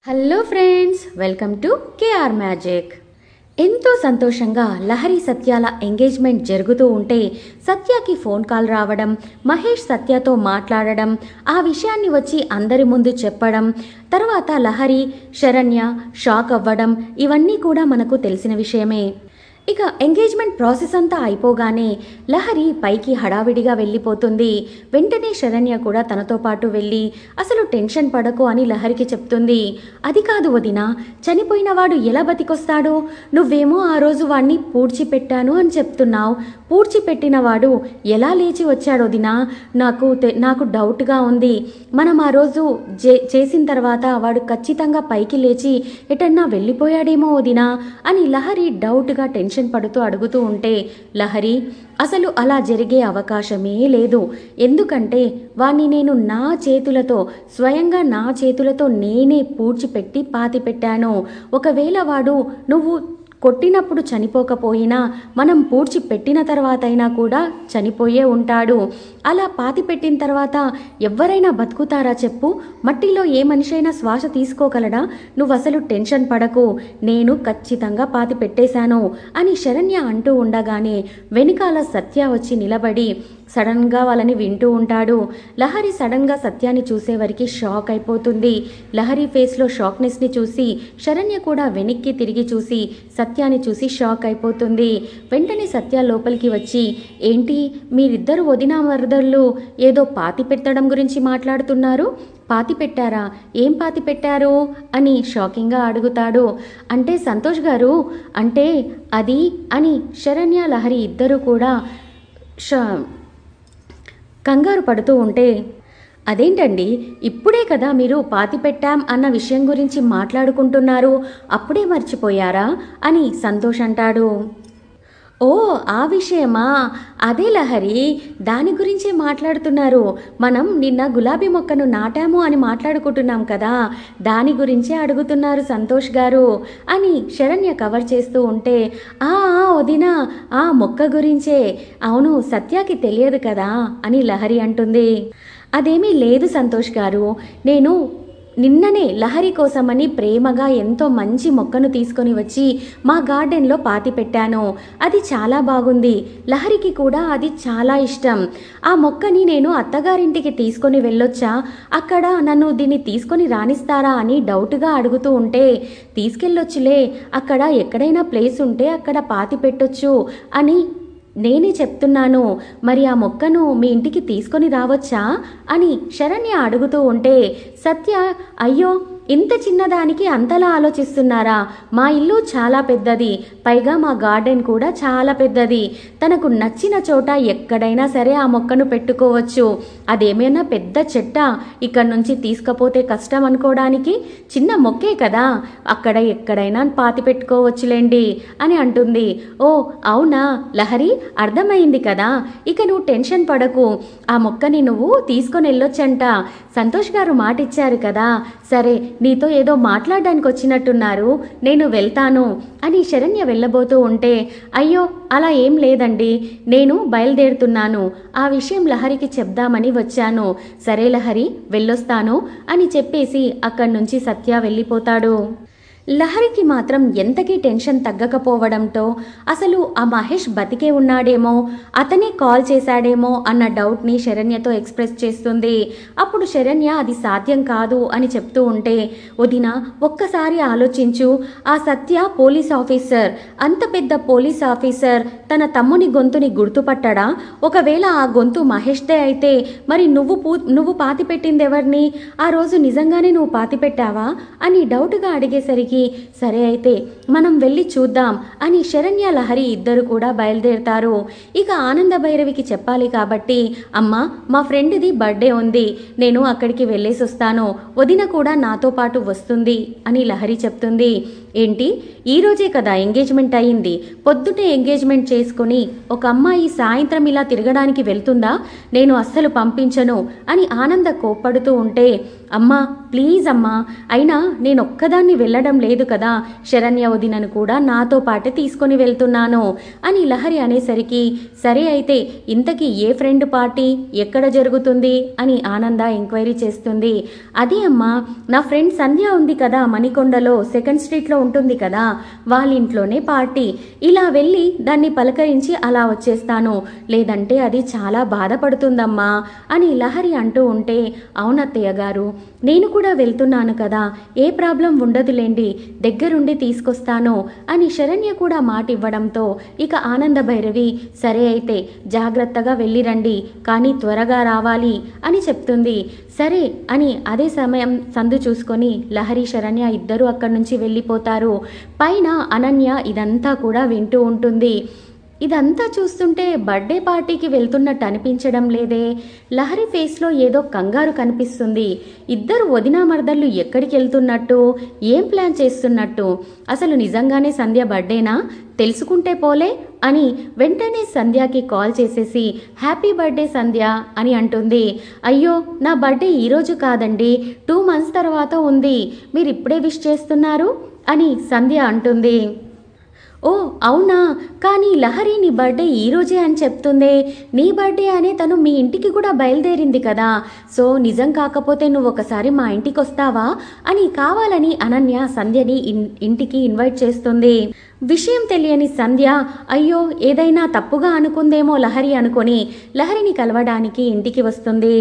Hello friends, welcome to KR magic. ఎంతో సంతోషంగా లహరి సత్యాల engagement జరుగుతూ ఉంటే సత్యకి ఫోన్ కాల్ రావడం, మహేష్ సత్యతో మాట్లాడడం, ఆ విషయాన్ని వచ్చి అందరి ముందు చెప్పడం, తర్వాత లహరి శరణ్య షాక్ అవ్వడం, ఇవన్నీ కూడా మనకు తెలిసిన విషయమే. ఇక ఎంగేజ్మెంట్ ప్రాసెస్ అంతా అయిపోగానే లహరి పైకి హడావిడిగా వెళ్ళిపోతుంది. వెంటనే శరణ్య కూడా తనతో పాటు వెళ్ళి అసలు టెన్షన్ పడకు అని లహరికి చెప్తుంది. అది కాదు వదినా, చనిపోయిన వాడు ఎలా బతికొస్తాడు? నువ్వేమో ఆ రోజు వాడిని పూడ్చిపెట్టాను అని చెప్తున్నావు. పూడ్చిపెట్టిన వాడు ఎలా లేచి వచ్చాడు వదినా? నాకు డౌట్గా ఉంది. మనం ఆ రోజు చేసిన తర్వాత వాడు ఖచ్చితంగా పైకి లేచి ఎటన్నా వెళ్ళిపోయాడేమో వదినా అని లహరి డౌట్గా టెన్షన్ పడుతూ అడుగుతూ ఉంటే, లహరి అసలు అలా జరిగే అవకాశమే లేదు. ఎందుకంటే వాణ్ణి నేను స్వయంగా నా చేతులతో నేనే పూడ్చిపెట్టి పాతిపెట్టాను. ఒకవేళ వాడు నువ్వు కొట్టినప్పుడు చనిపోకపోయినా మనం పూడ్చి పెట్టిన తర్వాత అయినా కూడా చనిపోయే ఉంటాడు. అలా పాతి పెట్టిన తర్వాత ఎవరైనా బతుకుతారా చెప్పు? మట్టిలో ఏ మనిషి అయినా శ్వాస తీసుకోగలడా? నువ్వు అసలు టెన్షన్ పడకు, నేను ఖచ్చితంగా పాతి పెట్టేశాను అని శరణ్య అంటూ ఉండగానే వెనుకాల సత్య వచ్చి నిలబడి సడన్గా వాళ్ళని వింటూ ఉంటాడు. లహరి సడన్గా సత్యాన్ని చూసేవరికి షాక్ అయిపోతుంది. లహరి ఫేస్లో షాక్నెస్ని చూసి శరణ్య కూడా వెనక్కి తిరిగి చూసి సత్యాన్ని చూసి షాక్ అయిపోతుంది. వెంటనే సత్య లోపలికి వచ్చి, ఏంటి మీరిద్దరు వదినా మరదళ్ళు ఏదో పాతి పెట్టడం గురించి మాట్లాడుతున్నారు? పాతి పెట్టారా? ఏం పాతి పెట్టారు అని షాకింగ్గా అడుగుతాడు. అంటే సంతోష్ గారు, అంటే అది అని శరణ్య లహరి ఇద్దరు కూడా కంగారు పడుతూ ఉంటే, అదేంటండి ఇప్పుడే కదా మీరు పాతి పెట్టాం అన్న విషయం గురించి మాట్లాడుకుంటున్నారు, అప్పుడే మర్చిపోయారా అని సంతోష్ అంటాడు. ఓ ఆ విషయమా? అదే లహరి, దాని గురించే మాట్లాడుతున్నారు. మనం నిన్న గులాబీ మొక్కను నాటాము అని మాట్లాడుకుంటున్నాం కదా, దాని గురించే అడుగుతున్నారు సంతోష్ గారు అని శరణ్య కవర్ చేస్తూ ఉంటే, వదినా ఆ మొక్క గురించే. అవును, సత్యాకి తెలియదు కదా అని లహరి అంటుంది. అదేమీ లేదు సంతోష్ గారు, నేను నిన్ననే లహరి కోసమని ప్రేమగా ఎంతో మంచి మొక్కను తీసుకొని వచ్చి మా గార్డెన్లో పాతి పెట్టాను. అది చాలా బాగుంది. లహరికి కూడా అది చాలా ఇష్టం. ఆ మొక్కని నేను అత్తగారింటికి తీసుకొని వెళ్ళొచ్చా? అక్కడ నన్ను దీన్ని తీసుకొని రానిస్తారా అని డౌట్గా అడుగుతూ ఉంటే, తీసుకెళ్ళొచ్చులే, అక్కడ ఎక్కడైనా ప్లేస్ ఉంటే అక్కడ పాతి పెట్టొచ్చు అని నేనే చెప్తున్నాను. మరి ఆ మొక్కను మీ ఇంటికి తీసుకొని రావచ్చా అని శరణ్య అడుగుతూ ఉంటే సత్య, అయ్యో ఇంత చిన్నదానికి అంతలా ఆలోచిస్తున్నారా? మా ఇల్లు చాలా పెద్దది, పైగా మా గార్డెన్ కూడా చాలా పెద్దది. తనకు నచ్చిన చోట ఎక్కడైనా సరే ఆ మొక్కను పెట్టుకోవచ్చు. అదేమైనా పెద్ద చెట్ట ఇక్కడ నుంచి తీసుకపోతే కష్టం అనుకోవడానికి? చిన్న మొక్కే కదా, అక్కడ ఎక్కడైనా పాతి పెట్టుకోవచ్చులేండి అని అంటుంది. ఓ అవునా లహరి, అర్థమైంది కదా, ఇక నువ్వు టెన్షన్ పడకు. ఆ మొక్కని నువ్వు తీసుకొని వెళ్ళొచ్చంట. సంతోష్ గారు మాట ఇచ్చారు కదా. సరే, నీతో ఏదో మాట్లాడడానికి వచ్చినట్టున్నారు, నేను వెళ్తాను అని శరణ్య వెళ్ళబోతూ ఉంటే, అయ్యో అలా ఏం లేదండి, నేను బయలుదేరుతున్నాను, ఆ విషయం లహరికి చెప్దామని వచ్చాను. సరే లహరి, వెళ్ళొస్తాను అని చెప్పేసి అక్కడి నుంచి సత్య వెళ్ళిపోతాడు. లహరికి మాత్రం ఎంతకీ టెన్షన్ తగ్గకపోవడంతో అసలు ఆ మహేష్ బతికే ఉన్నాడేమో, అతనే కాల్ చేశాడేమో అన్న డౌట్ని శరణ్యతో ఎక్స్ప్రెస్ చేస్తుంది. అప్పుడు శరణ్య అది సాధ్యం కాదు అని చెప్తూ ఉంటే, వదినా ఒక్కసారి ఆలోచించు, ఆ సత్య పోలీస్ ఆఫీసర్, అంత పెద్ద పోలీస్ ఆఫీసర్ తన తమ్ముని గొంతుని గుర్తుపట్టడా? ఒకవేళ ఆ గొంతు మహేష్దే అయితే మరి నువ్వు పాతి పెట్టింది ఎవరిని? ఆ రోజు నిజంగానే నువ్వు పాతి పెట్టావా అని డౌట్గా అడిగేసరికి, సరే అయితే మనం వెళ్ళి చూద్దాం అని శరణ్య లహరి ఇద్దరు కూడా బయలుదేరుతారు. ఇక ఆనంద భైరవికి చెప్పాలి కాబట్టి, అమ్మా మా ఫ్రెండ్ది బర్త్డే ఉంది, నేను అక్కడికి వెళ్ళేసి వస్తాను, వదిన కూడా నాతో పాటు వస్తుంది అని లహరి చెప్తుంది. ఏంటి, ఈరోజే కదా ఎంగేజ్మెంట్ అయ్యింది, పొద్దుటే ఎంగేజ్మెంట్ చేసుకుని ఒక అమ్మాయి సాయంత్రం ఇలా తిరగడానికి వెళ్తుందా? నేను అస్సలు పంపించను అని ఆనంద కోప్పడుతూ ఉంటే, అమ్మా ప్లీజ్ అమ్మా, అయినా నేనొక్కదాన్ని వెళ్ళడం లేదు కదా, శరణ్య వదినను కూడా నాతో పాటే తీసుకొని వెళ్తున్నాను అని లహరి అనేసరికి, సరే అయితే ఇంతకీ ఏ ఫ్రెండ్ పార్టీ ఎక్కడ జరుగుతుంది అని ఆనంద ఎంక్వైరీ చేస్తుంది. అదే అమ్మా, నా ఫ్రెండ్ సంధ్య ఉంది కదా మణికొండలో సెకండ్ స్ట్రీట్లో ఉంటుంది కదా, వాళ్ళ ఇంట్లోనే పార్టీ. ఇలా వెళ్ళి దాన్ని పలకరించి అలా వచ్చేస్తాను, లేదంటే అది చాలా బాధపడుతుందమ్మా అని లహరి అంటూ ఉంటే, అవునత్తయ్య గారు నేను కూడా వెళ్తున్నాను కదా, ఏ ప్రాబ్లం ఉండదులేండి, దగ్గరుండి తీసుకొస్తాను అని శరణ్య కూడా మాట ఇవ్వడంతో ఇక ఆనంద భైరవి సరే అయితే జాగ్రత్తగా వెళ్ళిరండి, కానీ త్వరగా రావాలి అని చెప్తుంది. సరే అని అదే సమయం సందు చూసుకొని లహరి శరణ్య ఇద్దరూ అక్కడి నుంచి వెళ్ళిపోతారు. పైన అనన్య ఇదంతా కూడా వింటూ ఉంటుంది. ఇదంతా చూస్తుంటే బర్త్డే పార్టీకి వెళ్తున్నట్టు అనిపించడం లేదే, లహరి ఫేస్లో ఏదో కంగారు కనిపిస్తుంది. ఇద్దరు వదినా మరదళ్ళు ఎక్కడికి వెళ్తున్నట్టు, ఏం ప్లాన్ చేస్తున్నట్టు, అసలు నిజంగానే సంధ్య బర్త్డేనా, తెలుసుకుంటే పోలే అని వెంటనే సంధ్యకి కాల్ చేసేసి హ్యాపీ బర్త్డే సంధ్య అని అంటుంది. అయ్యో నా బర్త్డే ఈరోజు కాదండి, 2 months తర్వాత ఉంది, మీరు ఇప్పుడే విష్ చేస్తున్నారు అని సంధ్య అంటుంది. ఓ అవునా, కానీ లహరి నీ బర్త్డే ఈరోజే అని చెప్తుందే, నీ బర్త్డే అనే తను మీ ఇంటికి కూడా బయలుదేరింది కదా, సో నిజం కాకపోతే నువ్వు ఒకసారి మా ఇంటికి వస్తావా అని కావాలని అనన్య సంధ్యని ఇంటికి ఇన్వైట్ చేస్తుంది. విషయం తెలియని సంధ్య అయ్యో ఏదైనా తప్పుగా అనుకుందేమో లహరి అనుకొని లహరిని కలవడానికి ఇంటికి వస్తుంది.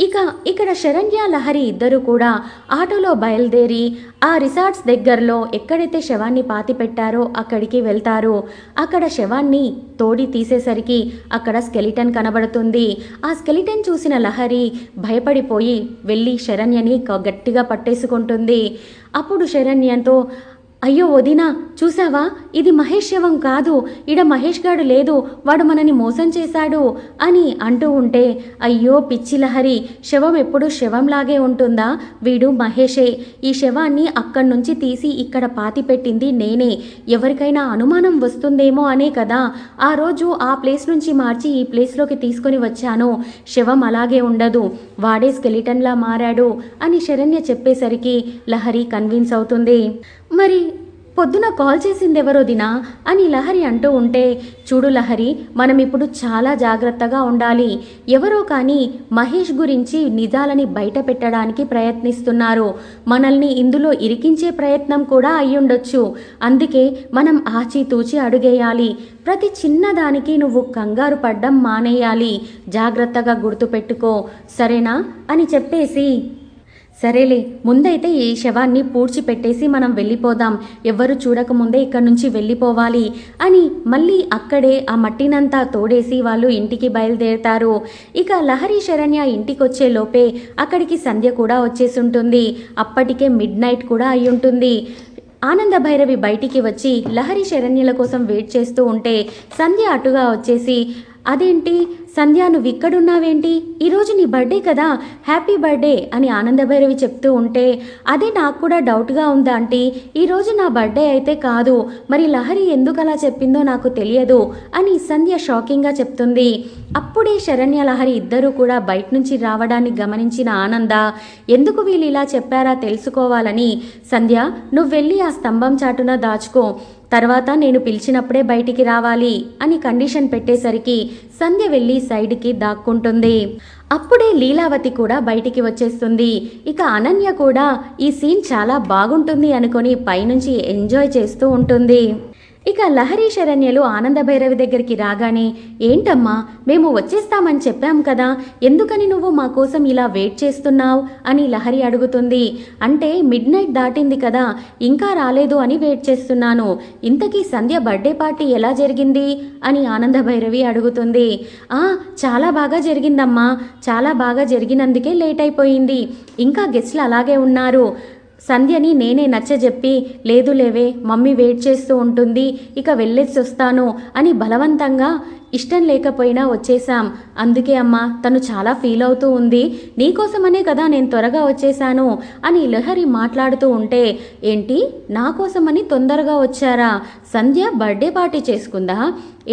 ఇక ఇక్కడ శరణ్య లహరి ఇద్దరు కూడా ఆటోలో బయలుదేరి ఆ రిసార్ట్స్ దగ్గరలో ఎక్కడైతే శవాన్ని పాతి పెట్టారో అక్కడికి వెళ్తారు. అక్కడ శవాన్ని తోడి తీసేసరికి అక్కడ స్కెలిటన్ కనబడుతుంది. ఆ స్కెలిటన్ చూసిన లహరి భయపడిపోయి వెళ్ళి శరణ్యని గట్టిగా పట్టేసుకుంటుంది. అప్పుడు శరణ్యతో అయ్యో వదినా చూసావా, ఇది మహేష్ శవం కాదు, ఇడ మహేష్ గాడు లేదు, వాడు మనని మోసం చేశాడు అని అంటూ ఉంటే, అయ్యో పిచ్చి లహరి, శవం ఎప్పుడు శవంలాగే ఉంటుందా, వీడు మహేషే, ఈ శవాన్ని అక్కడి నుంచి తీసి ఇక్కడ పాతి పెట్టింది నేనే, ఎవరికైనా అనుమానం వస్తుందేమో అనే కదా ఆ రోజు ఆ ప్లేస్ నుంచి మార్చి ఈ ప్లేస్లోకి తీసుకొని వచ్చాను, శవం అలాగే ఉండదు, వాడే స్కెలిటన్లా మారాడు అని శరణ్య చెప్పేసరికి లహరి కన్విన్స్ అవుతుంది. మరి పొద్దున కాల్ చేసింది ఎవరో దినా అని లహరి అంటూ ఉంటే, చూడు లహరి, మనం ఇప్పుడు చాలా జాగ్రత్తగా ఉండాలి, ఎవరో కానీ మహేష్ గురించి నిజాలని బయట పెట్టడానికి ప్రయత్నిస్తున్నారు, మనల్ని ఇందులో ఇరికించే ప్రయత్నం కూడా అయ్యుండొచ్చు, అందుకే మనం ఆచితూచి అడుగేయాలి, ప్రతి చిన్నదానికి నువ్వు కంగారు పడ్డం మానేయాలి, జాగ్రత్తగా గుర్తుపెట్టుకో సరేనా అని చెప్పేసి, సరేలే ముందైతే ఈ శవాన్ని పూడ్చిపెట్టేసి మనం వెళ్ళిపోదాం, ఎవ్వరు చూడకముందే ఇక్కడి నుంచి వెళ్ళిపోవాలి అని మళ్ళీ అక్కడే ఆ మట్టినంతా తోడేసి వాళ్ళు ఇంటికి బయలుదేరుతారు. ఇక లహరి శరణ్య ఇంటికొచ్చే లోపే అక్కడికి సంధ్య కూడా వచ్చేసుంటుంది. అప్పటికే మిడ్-నైట్ కూడా అయ్యుంటుంది. ఆనంద భైరవి బయటికి వచ్చి లహరి శరణ్యల కోసం వెయిట్ చేస్తూ ఉంటే సంధ్య అటుగా వచ్చేసి, అదేంటి సంధ్య నువ్వు ఇక్కడున్నావేంటి, ఈరోజు నీ బర్త్డే కదా, హ్యాపీ బర్త్డే అని ఆనందభైరవి చెప్తూ ఉంటే, అదే నాకు కూడా డౌట్గా ఉందా ఆంటీ, ఈరోజు నా బర్త్డే అయితే కాదు, మరి లహరి ఎందుకు అలా చెప్పిందో నాకు తెలియదు అని సంధ్య షాకింగ్గా చెప్తుంది. అప్పుడే శరణ్య లహరి ఇద్దరూ కూడా బయట నుంచి రావడాన్ని గమనించిన ఆనంద, ఎందుకు వీళ్ళు ఇలా చెప్పారా తెలుసుకోవాలని, సంధ్య నువ్వు వెళ్ళి ఆ స్తంభం చాటున దాచుకో, తర్వాత నేను పిలిచినప్పుడే బయటికి రావాలి అని కండిషన్ పెట్టేసరికి సంధ్య వెళ్ళి సైడ్కి దాక్కుంటుంది. అప్పుడే లీలావతి కూడా బయటికి వచ్చేస్తుంది. ఇక అనన్య కూడా ఈ సీన్ చాలా బాగుంటుంది అనుకొని పైనుంచి ఎంజాయ్ చేస్తూ ఉంటుంది. ఇక లహరి శరణ్యలు ఆనంద భైరవి దగ్గరికి రాగానే, ఏంటమ్మా మేము వచ్చేస్తామని చెప్పాం కదా, ఎందుకని నువ్వు మా కోసం ఇలా వెయిట్ చేస్తున్నావు అని లహరి అడుగుతుంది. అంటే మిడ్-నైట్ దాటింది కదా, ఇంకా రాలేదు అని వెయిట్ చేస్తున్నాను, ఇంతకీ సంధ్య బర్త్డే పార్టీ ఎలా జరిగింది అని ఆనంద భైరవి అడుగుతుంది. చాలా బాగా జరిగిందమ్మా, చాలా బాగా జరిగినందుకే లేట్ అయిపోయింది, ఇంకా గెస్ట్లు అలాగే ఉన్నారు, సంధ్యని నేనే నచ్చజెప్పి, లేదు లేవే మమ్మీ వెయిట్ చేస్తూ ఉంటుంది, ఇక వెళ్ళేసి వస్తాను అని బలవంతంగా ఇష్టం లేకపోయినా వచ్చేసాం. అందుకే అమ్మా తను చాలా ఫీల్ అవుతూ ఉంది. నీకోసమనే కదా నేను త్వరగా వచ్చేసాను అని లహరి మాట్లాడుతూ ఉంటే, ఏంటి నా కోసమని తొందరగా వచ్చారా? సంధ్య బర్త్డే పార్టీ చేసుకుందా?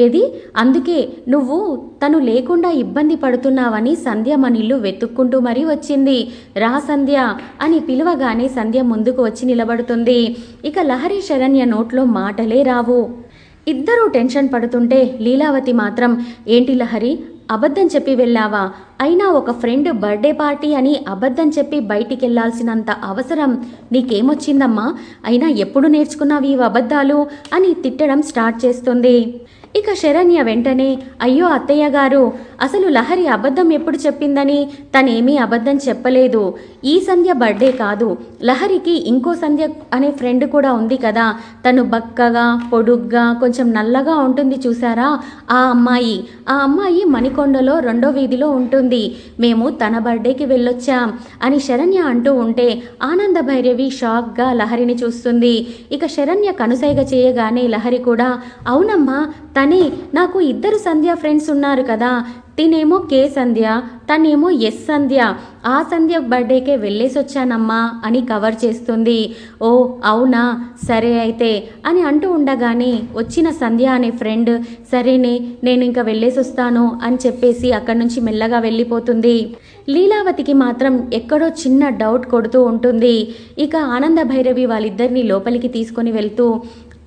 ఏది? అందుకే నువ్వు తను లేకుండా ఇబ్బంది పడుతున్నావని సంధ్య మన ఇల్లు వెతుక్కుంటూ మరీ వచ్చింది. రా సంధ్య అని పిలవగానే సంధ్య ముందుకు వచ్చి నిలబడుతుంది. ఇక లహరి శరణ్య నోట్లో మాటలే రావు. ఇద్దరూ టెన్షన్ పడుతుంటే లీలావతి మాత్రం, ఏంటి లహరి అబద్ధం చెప్పి వెళ్ళావా? అయినా ఒక ఫ్రెండ్ బర్త్డే పార్టీ అని అబద్ధం చెప్పి బయటికెళ్లాల్సినంత అవసరం నీకేమొచ్చిందమ్మా? అయినా ఎప్పుడు నేర్చుకున్నావు ఈ అబద్ధాలు అని తిట్టడం స్టార్ట్ చేస్తుంది. ఇక శరణ్య వెంటనే, అయ్యో అత్తయ్య గారు, అసలు లహరి అబద్ధం ఎప్పుడు చెప్పిందని? తనేమీ అబద్ధం చెప్పలేదు. ఈ సంధ్య బర్త్డే కాదు, లహరికి ఇంకో సంధ్య అనే ఫ్రెండ్ కూడా ఉంది కదా, తను బక్కగా పొడుగ్గా కొంచెం నల్లగా ఉంటుంది చూసారా, ఆ అమ్మాయి మణికొండలో 2వ వీధిలో ఉంటుంది. మేము తన బర్త్డేకి వెళ్ళొచ్చాం అని శరణ్య అంటూ ఉంటే ఆనంద భైరవి షాక్గా లహరిని చూస్తుంది. ఇక శరణ్య కనుసైగ చేయగానే లహరి కూడా, అవునమ్మా తనే, నాకు 2 సంధ్య ఫ్రెండ్స్ ఉన్నారు కదా, తినేమో కే సంధ్య, తనేమో ఎస్ సంధ్య, ఆ సంధ్య బర్త్డేకే వెళ్ళేసొచ్చానమ్మా అని కవర్ చేస్తుంది. ఓ అవునా, సరే అయితే అని అంటూ ఉండగానే వచ్చిన సంధ్య అనే ఫ్రెండ్, సరేనే నేను ఇంకా వెళ్ళేసొస్తాను అని చెప్పేసి అక్కడి నుంచి మెల్లగా వెళ్ళిపోతుంది. లీలావతికి మాత్రం ఎక్కడో చిన్న డౌట్ కొడుతూ ఉంటుంది. ఇక ఆనంద భైరవి వాళ్ళిద్దరిని లోపలికి తీసుకొని వెళ్తూ,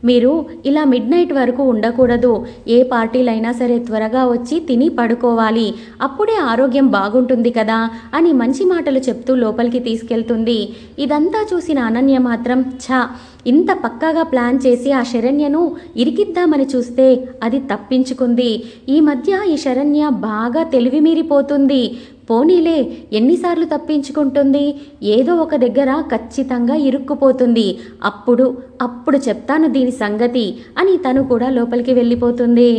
మీరు ఇలా మిడ్ నైట్ వరకు ఉండకూడదు. ఏ పార్టీలైనా సరే త్వరగా వచ్చి తిని పడుకోవాలి, అప్పుడే ఆరోగ్యం బాగుంటుంది కదా అని మంచి మాటలు చెప్తూ లోపలికి తీసుకెళ్తుంది. ఇదంతా చూసిన అనన్య మాత్రం, ఇంత పక్కాగా ప్లాన్ చేసి ఆ శరణ్యను ఇరికిద్దామని చూస్తే అది తప్పించుకుంది. ఈ మధ్య ఈ శరణ్య బాగా తెలివిమీరిపోతుంది. పోనీలే, ఎన్నిసార్లు తప్పించుకుంటుంది? ఏదో ఒక దగ్గర ఖచ్చితంగా ఇరుక్కుపోతుంది. అప్పుడు చెప్తాను దీని సంగతి అని తను కూడా లోపలికి వెళ్ళిపోతుంది.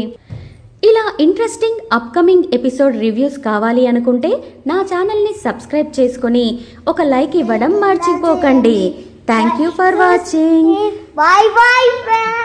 ఇలా ఇంట్రెస్టింగ్ అప్కమింగ్ ఎపిసోడ్ రివ్యూస్ కావాలి అనుకుంటే నా ఛానల్ని సబ్స్క్రైబ్ చేసుకొని ఒక లైక్ ఇవ్వడం మర్చిపోకండి. Thank you for watching. Bye bye friends.